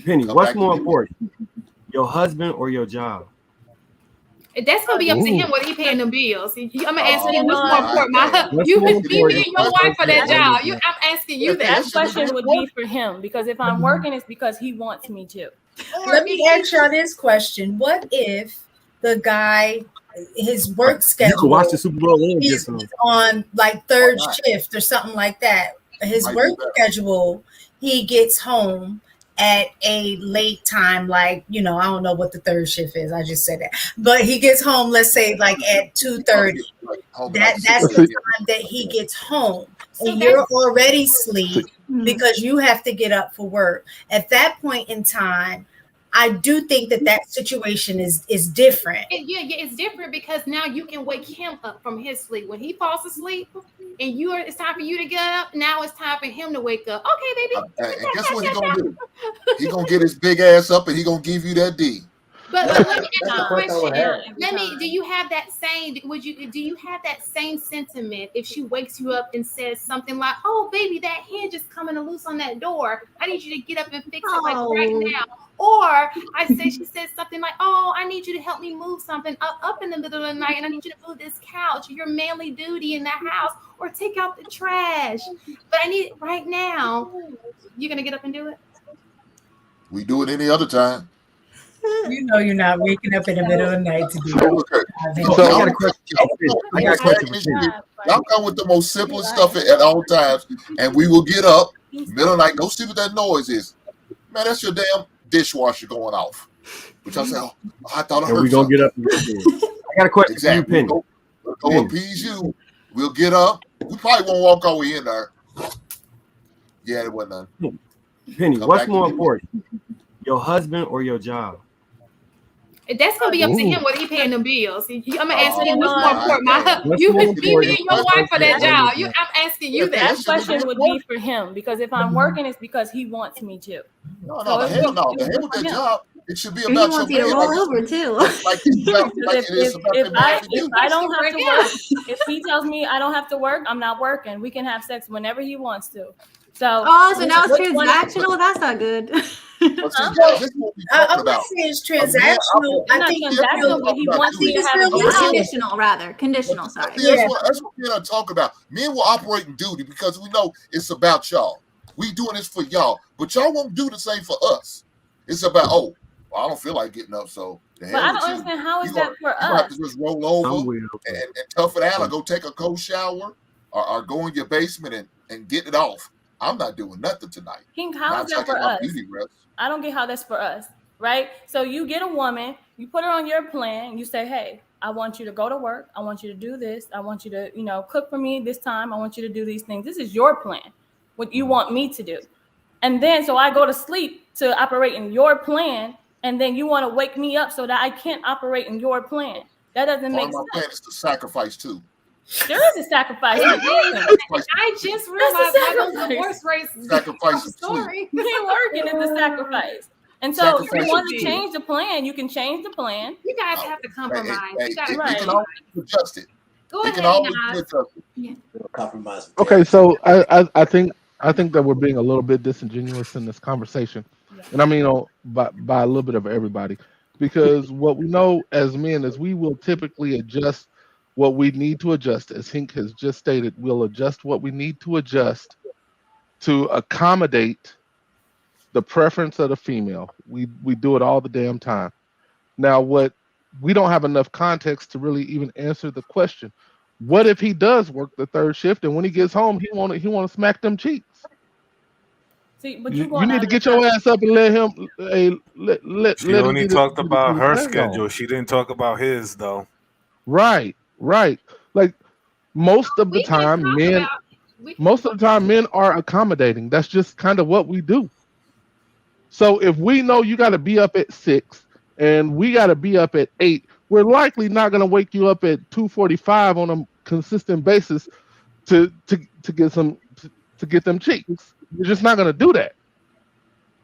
Penny, Come what's back to more me. important, your husband or your job? That's gonna be up to Ooh. him whether he paying them bills. I'm gonna ask Oh, him what's more God important, damn. What's you, more me, important, and your your wife for husband that or your job. job? I'm asking you That that. That shouldn't be question would be important. for him because if I'm working, it's because he wants me to. Or Let if me ask y'all this question. What if the guy, his work You can watch the schedule, Super Bowl and get he's some. on like Why third not? shift or something like that? His Might be work better. schedule, he gets home at a late time, like, I don't know what the third shift is. I just said that. But he gets home, let's say like at He probably 2:30. gets like home at like That's 6 the See, p.m. time that he gets home. so And that's you're already see, asleep because you have to get up for work. At that point in time, I do think that that situation is different. yeah, it's different because now you can wake him up from his sleep when he falls asleep, and it's time for you to get up. Now it's time for him to wake up. Okay, baby, And guess what he gonna do? He gonna get his big ass up and he gonna give you that D. but let me ask That's you the a question I would question. have. every Let me. Do time. you have that same? Do you have that same sentiment if she wakes you up and says something like, "Oh, baby, that hinge is coming loose on that door. I need you to get up and fix it like right Oh, now." Or she says something like, "Oh, I need you to help me move something up in the middle of the night, and I need you to move this couch, your manly duty in the house, or take out the trash. But I need it right now." You're gonna get up and do it? We do it any other time. You know you're not waking up in the middle of the night to do Hey, So, look here. it. I got so a question. I got a I question do for the Penny. job, Y'all but come with the most he simplest stuff like, at all times, and we will get up middle of the night. Go see what that noise is. Man, that's your damn dishwasher going off. Which I say, oh, I thought I And we're heard gonna get something. up and go do it. I got a question for you, Exactly. Penny. We'll go Penny, appease you. We'll get up. We probably won't walk our way in there. Yeah, it wasn't none. Penny, Come what's back to more me. important, your husband or your job? That's gonna be up to husband. him whether he paying them bills. I'm gonna ask Oh, him what's more God important, damn. What's you, more me, It ain't important, no and your your wife question. for husband that or That, your job. job? I'm asking yeah, you Penny, that. that That shouldn't even question be would be important. for him because if I'm working, it's because he wants me to. No, So the hell no. it The would hell be with for that him. job. It should be and he about your wants you to man, roll over too. like Because it is about if that man for if you. I don't have Right to now. work, if he tells me I don't have to work, I'm not working. We can have sex whenever he wants to. So Oh, so now it's which one? But, transactional? That's not good. but see, Huh? Jazz, this is what we're I talking wouldn't about. say it's A man transactional. It's I not think yeah, we transactional, ain't but talking he about wants I me think to duty. it's have a But good see, sex. Conditional, rather. Conditional, sorry. see, yeah. that's what men are talking about. Men will operate in duty because we know it's about y'all. We doing this for y'all, but y'all won't do the same for us. It's about well, I don't feel like getting up, so the But hell I with don't you. understand how is You gonna that for you gonna have to us. just roll Some over will. and tough it out, or go take a cold shower, or go in your basement and get it off. I'm not doing nothing tonight. King, how Not is that taking for my us? beauty rest. I don't get how that's for us, right? So you get a woman, you put her on your plan, you say, hey, I want you to go to work. I want you to do this. I want you to, cook for me this time. I want you to do these things. This is your plan, what you want me to do. And then so I go to sleep to operate in your plan, and then you want to wake me up so that I can't operate in your plan. That doesn't Part make of my plan sense. is to sacrifice too. There is a sacrifice It to is. working. Sacrifice, I just That's realized why a those sacrifice. divorce rates sacrifice I'm some sleep. sorry. Being working is a sacrifice. And so if you Sacrifice some want to sleep. change the plan, you can change the plan. You guys Uh, have to Hey, compromise. You gotta we can Right. always adjust it. go We can ahead, always Nas. adjust it. Compromise with Yeah. Terry. Yeah. Okay, so I think that we're being a little bit disingenuous in this conversation, and I mean by a little bit of everybody, because what we know as men is we will typically adjust what we need to adjust. As Hink has just stated, we'll adjust what we need to adjust to accommodate the preference of the female. We do it all the damn time. Now, what we don't have enough context to really even answer the question. What if he does work the third shift and when he gets home he want to smack them cheeks? See, but You, you're you going need out to of the get your context. ass up and let him She let him only get it talked get about his her thing on. schedule. She didn't talk about his though. Right, right. Like most of the We can time, talk men about we most of the time men are accommodating. That's just kind of what we do. So if we know you got to be up at 6 and we got to be up at 8, we're likely not going to wake you up at 2:45 on a consistent basis to get to get them cheeks. We're just not going to do that.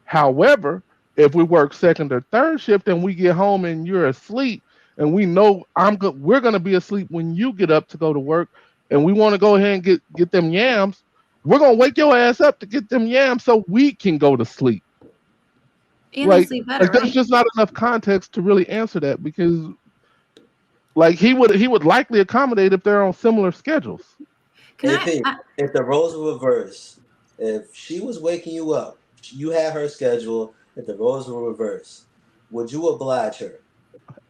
However, if we work second or third shift and we get home and you're asleep and we know we're going to be asleep when you get up to go to work and we want to go ahead and get them yams, we're going to wake your ass up to get them yams so we can go to sleep. And they Like, sleep better, there's right? just not enough context to really answer that because, like, he would likely accommodate if they're on similar schedules. Can If the roles were reversed, if she was waking you up, you had her schedule. If the roles were reversed, would you oblige her?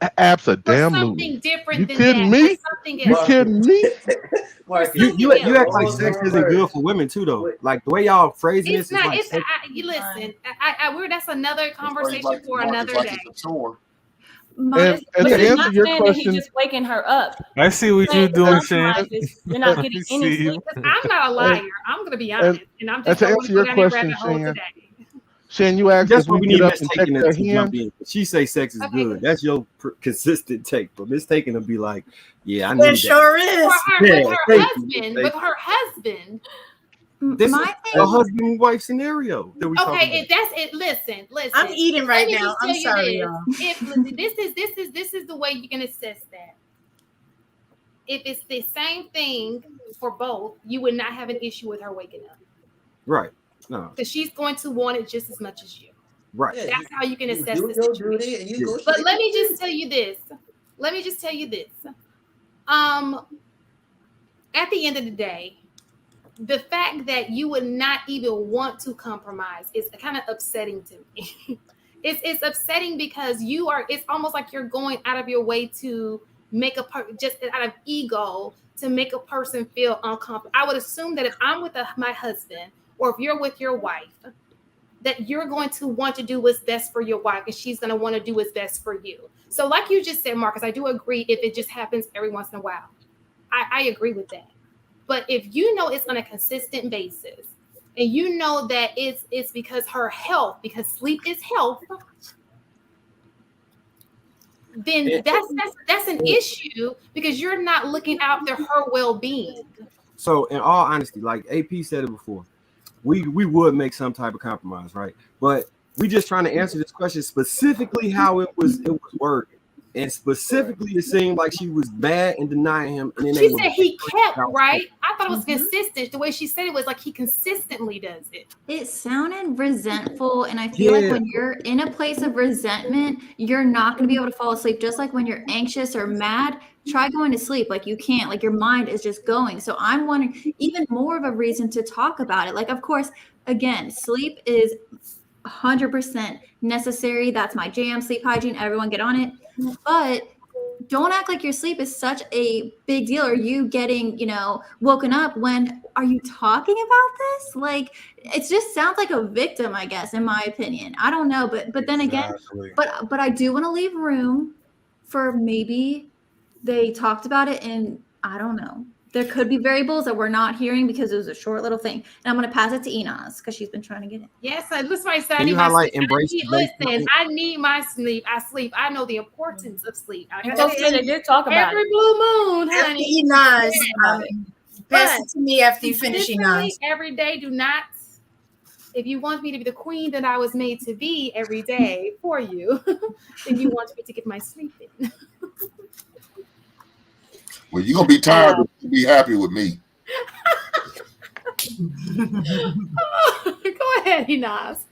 For Absolutely. something different You than kidding that. me? For something You else. kidding me? Marcus, You something act like else. sex isn't good for women too, though. Like the way y'all phrasing It's this is not. like It's. sex. You listen. That's another conversation Like, for Marcus another like day. it's a chore. And But to he's answer not your saying that he's question, just waking her up. I see what Saying you're doing, Shane. sometimes you're not I getting see any you. sleep. Because I'm not a liar. I'm gonna be honest, and I'm just to going answer to go your down that question, rabbit hole Shane, today. Shane, you asked That's if what we we get need up Miss and take Taking their to jump hand. in. She say sex is Okay. good. That's your consistent take. But Miss Taking will be like, yeah, I It need sure For is. her, Yeah, with her thank you, husband, thank with her husband. This my is thing, a husband and wife scenario that we talking Okay, about. if that's it, listen. I'm eating right Let me now. just I'm tell you sorry, this. y'all. If this is the way you can assess that. If it's the same thing for both, you would not have an issue with her waking up Right. No. because she's going to want it just as much as you. Right. Yeah, That's how you can assess do the your situation. duty and you go But straight let to me just sleep. tell you this. At the end of the day, the fact that you would not even want to compromise is kind of upsetting to me. It's upsetting because it's almost like you're going out of your way to make just out of ego to make a person feel uncomfortable. I would assume that if I'm with my husband or if you're with your wife, that you're going to want to do what's best for your wife and she's going to want to do what's best for you. So like you just said, Marcus, I do agree if it just happens every once in a while. I agree with that. But if you know it's on a consistent basis and you know that it's because her health, because sleep is health, then that's an issue because you're not looking out for her well-being. So in all honesty, like AP said it before, we would make some type of compromise, right? But we just trying to answer this question specifically how it was worded. And specifically, it seemed like she was bad and denying him. And then She said he kept, right? I thought it was Mhm. consistent. The way she said it was like he consistently does it. it sounded resentful, and I feel like when you're in a place of resentment, you're not going to be able to fall asleep. Just like when you're anxious or mad, try going to sleep. Like you can't. Like your mind is just going. So I'm wondering, even more of a reason to talk about it. Like, of course, again, sleep is 100% necessary. That's my jam. Sleep hygiene. Everyone get on it. But don't act like your sleep is such a big deal. Are you getting, woken up when are you talking about this? Like, it just sounds like a victim, I guess, in my opinion. I don't know, but then again, but I do want to leave room for maybe they talked about it and I don't know. There could be variables that we're not hearing because it was a short little thing. And I'm going to pass it to Enos because she's been trying to get it. Yes, that's why I said Can I you need my highlight sleep. embrace Listen, I need my sleep. I sleep. I know the importance of sleep. I And got Coach said they did talk about every it. blue moon, After honey. Enos, But pass it to me after you finish consistently Enos. every day, do not. If you want me to be the queen that I was made to be every day for you, then you want me to get my sleep in. Well, you're gonna be tired, but you'll be happy with me. Go ahead, Enos.